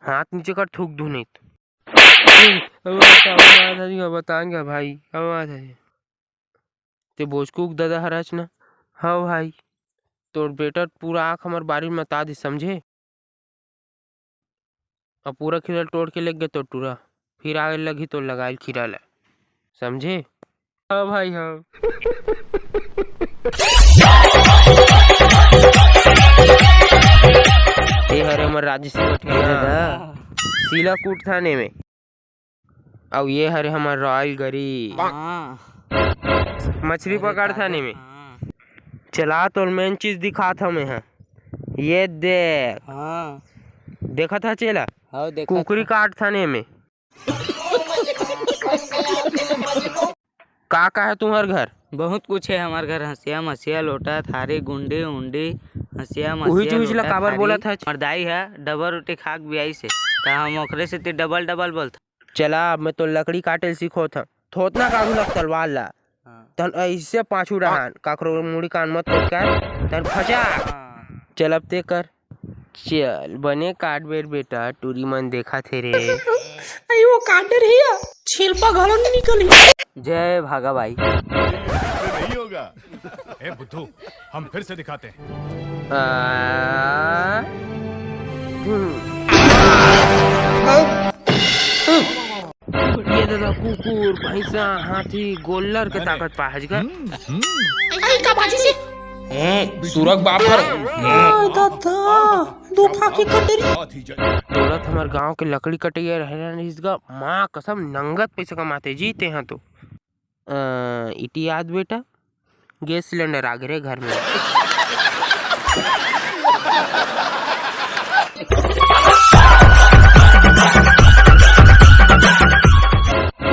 हाथ नीचे कर, थूक दू नहीं तो बताएंगे भाई। आवाज है ते भोजकुक दादा हराच ना। हाँ भाई, तोर बेटा पूरा आँख हमार बारी में बता दी, समझे? अब पूरा खीरा तोड़ के लेग गए तो टूरा, फिर आगे लगी तो लगाए खीरा ला, समझे? हाँ भाई हाँ। ये हरे हमार राजस्थान दादा सीलाकूट थाने में, और ये हरे हमार रॉयल गरी मछली पकड़ थाने में। चला तो मेन चीज दिखा था मैं, हाँ ये देख। हाँ देखा था चेला, हाँ देखा कुकरी काट थाने में। का है तुम्हार घर? बहुत कुछ है हमारे घर, हंसिया मसिया लोटा थारी गुंडी उंडी हंसिया मसिया लोटा काबर बोला था। मर्दाई है डबल रोटी खाक बियाई से, तो हम ओखरे से डबल डबल बोलता। चला अब मैं तो लकड़ी काटे सीखो था, थोतना काटू लग तलवार ला। तन ऐसे पाछू रहन काकरो मुड़ी कान मत कर तन फजा। चल अब ते कर, चल बने काट बेर बेटा, टूरी मन देखा थे रे। अरे वो काटे रही है, छिलपा घरों नहीं निकली। जय भागा भाई। नहीं होगा। ए बुद्धू, हम फिर से दिखाते हैं। ये दादा कुकुर भैंसा हाथी गोल्लर के ताकत पाहज गए। आई का बाजी से सुरग बापर दादा दो फाकी कटेरी। दौलत हमार गांव के लकड़ी कटिया रहे इसका माँ कसम नंगत पैसे कमाते जीते हैं तो। इटी याद बेटा, गैस सिलेंडर आ गए घर में।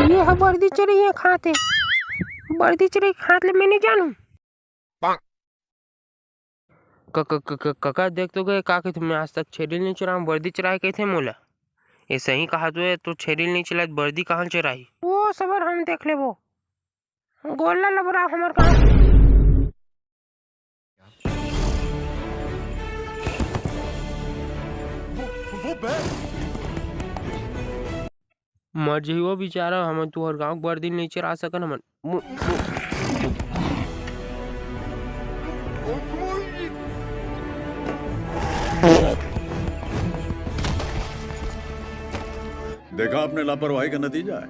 ये है वर्दी चढ़ी है खाते, वर्दी चढ़ी खाते ले मैं नहीं जानू। काका देख तो गए का कहते मैं आज तक छेरिल नहीं चुरा, वर्दी चराए कहते मोला। ऐसे ही कहा तो तू छेरिल नहीं चला, वर्दी कहाँ चराई? वो सबर हम देख ले, वो गोला लबरा हमार कहाँ। मर जी वो बेचारा, हम तू हर गाँव वर्दी नहीं चरा सकन हमन। देखा आपने लापरवाही का नतीजा है।